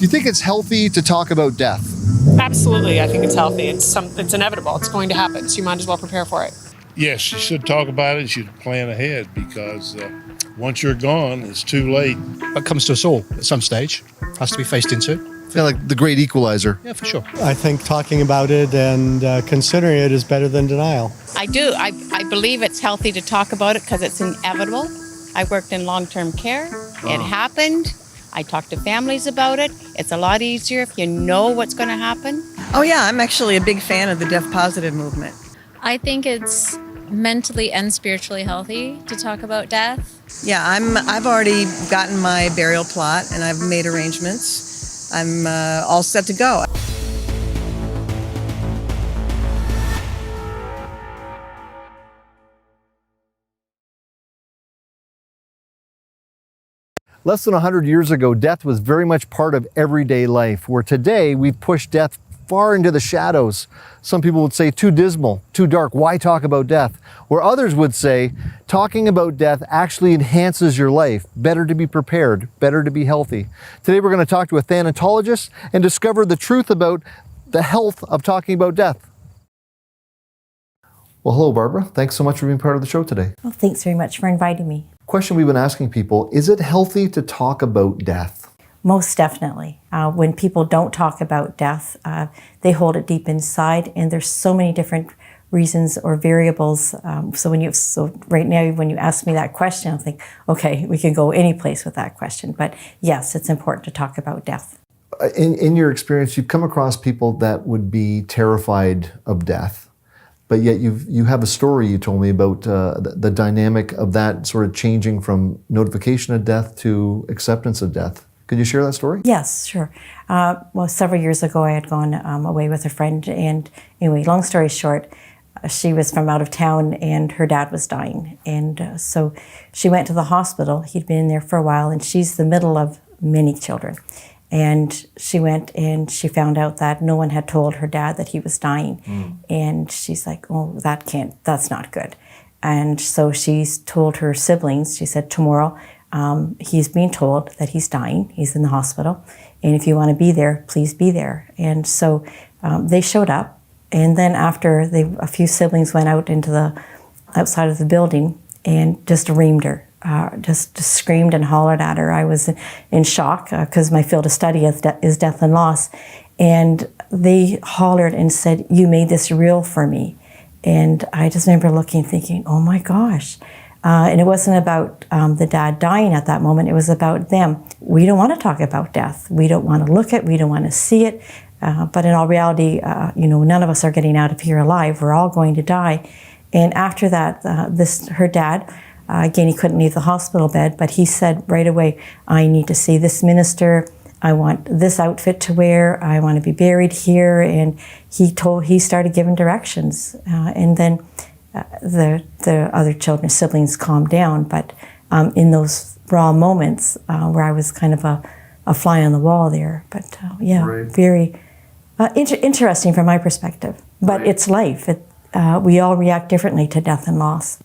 Do you think it's healthy to talk about death? Absolutely, I think it's healthy. It's inevitable. It's going to happen, so you might as well prepare for it. Yes, you should talk about it. You should plan ahead because once you're gone, it's too late. It comes to us all at some stage. Has to be faced into. I feel like the great equalizer. Yeah, for sure. I think talking about it and considering it is better than denial. I do. I believe it's healthy to talk about it because it's inevitable. I worked in long-term care. It happened. I talk to families about it. It's a lot easier if you know what's going to happen. Oh yeah, I'm actually a big fan of the death positive movement. I think it's mentally and spiritually healthy to talk about death. Yeah, I've already gotten my burial plot and I've made arrangements. I'm all set to go. Less than 100 years ago, death was very much part of everyday life, where today we've pushed death far into the shadows. Some people would say too dismal, too dark, why talk about death? Or others would say talking about death actually enhances your life. Better to be prepared, better to be healthy. Today we're going to talk to a Phaneontologist and discover the truth about the health of talking about death. Well, hello, Barbara. Thanks so much for being part of the show today. Well, thanks very much for inviting me. Question we've been asking people, is it healthy to talk about death? Most definitely. When people don't talk about death, they hold it deep inside, and there's so many different reasons or variables. So right now, when you ask me that question, I think, okay, we can go any place with that question. But yes, it's important to talk about death. In your experience, you've come across people that would be terrified of death. But yet you have a story you told me about the dynamic of that sort of changing from notification of death to acceptance of death. Could you share that story? Yes, sure. Well, several years ago, I had gone away with a friend, and anyway, long story short, she was from out of town, and her dad was dying, and so she went to the hospital. He'd been in there for a while, and she's the middle of many children. And she went and she found out that no one had told her dad that he was dying. And she's like, oh, that's not good. And so she's told her siblings, she said, tomorrow he's being told that he's dying, he's in the hospital. And if you want to be there, please be there. And so they showed up. And then after a few siblings went out into the outside of the building and just reamed her. Just screamed and hollered at her. I was in shock because my field of study is death and loss. And they hollered and said, you made this real for me. And I just remember looking, thinking, oh my gosh. And it wasn't about the dad dying at that moment. It was about them. We don't want to talk about death. We don't want to look at it. We don't want to see it. But in all reality, none of us are getting out of here alive. We're all going to die. And after that, her dad, again, he couldn't leave the hospital bed, but he said right away, I need to see this minister. I want this outfit to wear. I want to be buried here. And he started giving directions. And then the other siblings calmed down. But in those raw moments where I was kind of a fly on the wall there. But right. Very interesting from my perspective. But It's life. We all react differently to death and loss.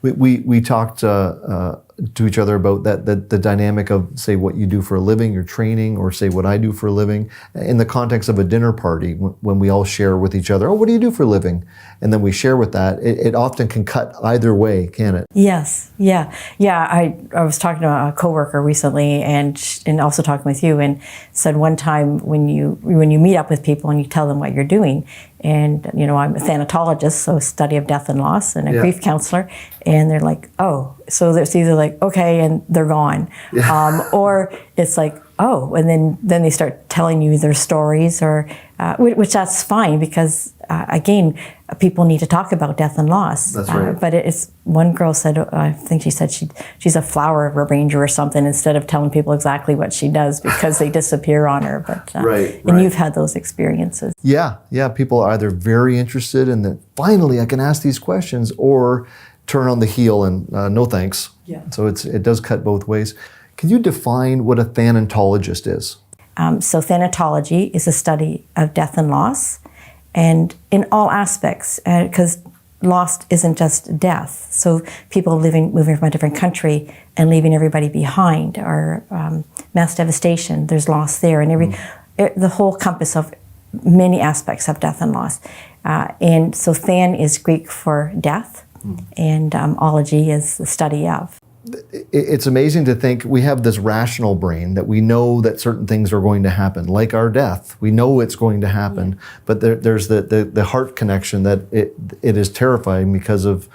We talked to each other about the dynamic of, say, what you do for a living, your training, or say what I do for a living, in the context of a dinner party, when we all share with each other, oh, what do you do for a living? And then we share with that. It often can cut either way, can it? Yes, yeah. I was talking to a coworker recently and also talking with you, and said one time when you meet up with people and you tell them what you're doing, and I'm a Phaneontologist, so study of death and loss, and a grief counselor, and they're like, oh, so it's either like, okay, and they're gone, or it's like, oh, and then they start telling you their stories, or which that's fine, because again, people need to talk about death and loss. That's right. But it's one girl said, I think she said she's a flower arranger or something, instead of telling people exactly what she does because they disappear on her. But right. And you've had those experiences. Yeah. People are either very interested in that, finally I can ask these questions, or turn on the heel and no thanks. Yeah. So it does cut both ways. Can you define what a Phaneontologist is? So Phaneontology is a study of death and loss, and in all aspects, because loss isn't just death. So people moving from a different country and leaving everybody behind, or mass devastation, there's loss there. And the whole compass of many aspects of death and loss. And so Than is Greek for death, and ology is the study of. It's amazing to think we have this rational brain that we know that certain things are going to happen, like our death. We know it's going to happen, but there's the heart connection that it is terrifying because of,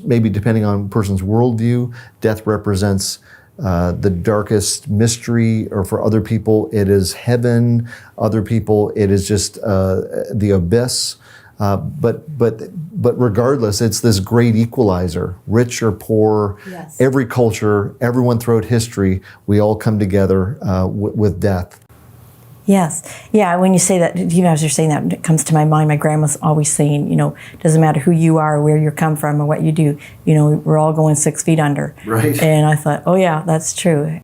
maybe depending on a person's worldview, death represents the darkest mystery, or for other people it is heaven, other people it is just the abyss. But regardless, it's this great equalizer, rich or poor, every culture, everyone throughout history, we all come together with death. Yes. Yeah, when you say that, even as you're saying that, it comes to my mind, my grandma's always saying, doesn't matter who you are, or where you come from, or what you do, we're all going 6 feet under. Right. And I thought, oh yeah, that's true.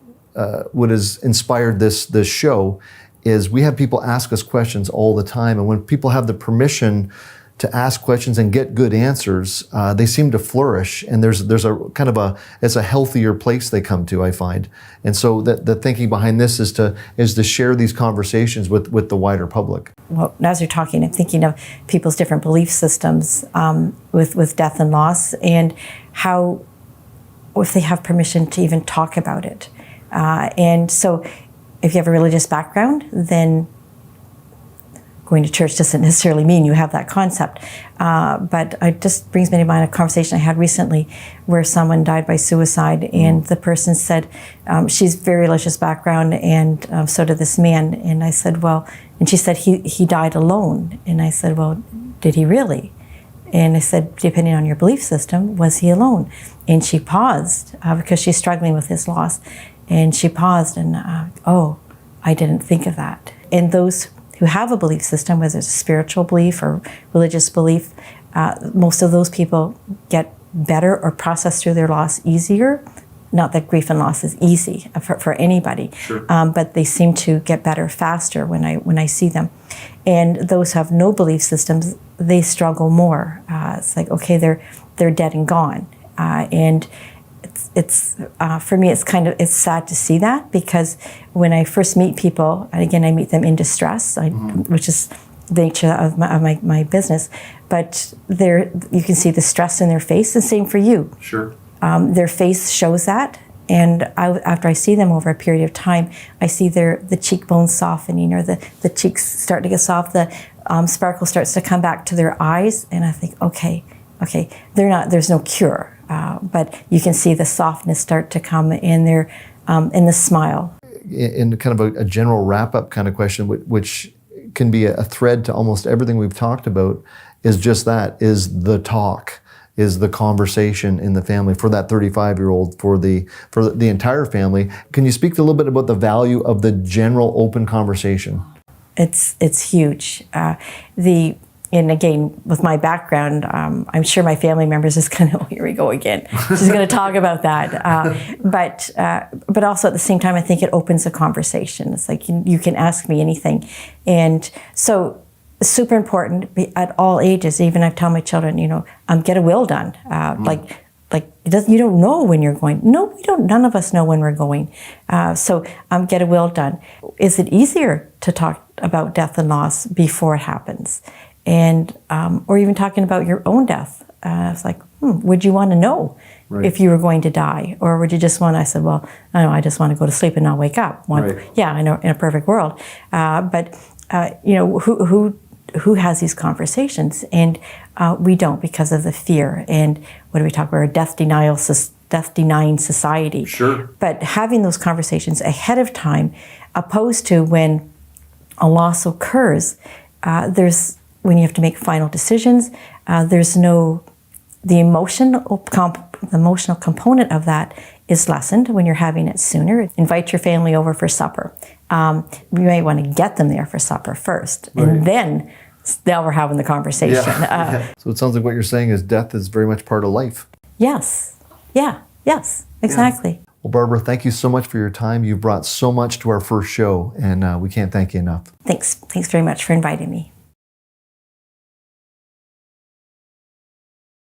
What has inspired this show is we have people ask us questions all the time, and when people have the permission to ask questions and get good answers, they seem to flourish, and there's a kind of it's a healthier place they come to, I find. And so the thinking behind this is to share these conversations with the wider public. Well, as you're talking, I'm thinking of people's different belief systems with death and loss, and how, if they have permission to even talk about it. And so if you have a religious background, then going to church doesn't necessarily mean you have that concept. But it just brings me to mind a conversation I had recently where someone died by suicide, and the person said, she's very religious background, and so did this man. And I said, well, and she said, he died alone. And I said, well, did he really? And I said, depending on your belief system, was he alone? And she paused because she's struggling with his loss. And she paused and, I didn't think of that. And those who have a belief system, whether it's a spiritual belief or religious belief, most of those people get better or process through their loss easier. Not that grief and loss is easy for anybody, but they seem to get better faster when I see them. And those who have no belief systems, they struggle more. It's like, okay, they're dead and gone, and it's for me, it's sad to see that, because when I first meet people, and again, I meet them in distress, which is the nature of my business, but you can see the stress in their face, and same for you. Sure. Their face shows that, and after I see them over a period of time, I see the cheekbones softening, or the cheeks start to get soft, the sparkle starts to come back to their eyes, and I think, okay, there's no cure. But you can see the softness start to come in the smile. In kind of a general wrap-up kind of question, which can be a thread to almost everything we've talked about, is just that, is the talk, is the conversation in the family, for that 35-year-old, for the entire family. Can you speak a little bit about the value of the general open conversation? It's huge. And again, with my background, I'm sure my family members is kind of, oh, here we go again. She's going to talk about that. But also at the same time, I think it opens a conversation. It's like you can ask me anything. And so it's super important at all ages. Even I tell my children, get a will done. You don't know when you're going. No, we don't. None of us know when we're going. So get a will done. Is it easier to talk about death and loss before it happens? And or even talking about your own death. It's like, would you want to know if you were going to die, or would you just want? I said, well, I just want to go to sleep and not wake up. Yeah, I know, in a perfect world. But who has these conversations? And we don't, because of the fear. And what do we talk about? A death-denying society. Sure. But having those conversations ahead of time, opposed to when a loss occurs, when you have to make final decisions, there's the emotional component of that is lessened when you're having it sooner. Invite your family over for supper. You might want to get them there for supper first, and then we're having the conversation. So it sounds like what you're saying is death is very much part of life. Yes. Yeah. Yes. Exactly. Yeah. Well, Barbara, thank you so much for your time. You've brought so much to our first show, and we can't thank you enough. Thanks very much for inviting me.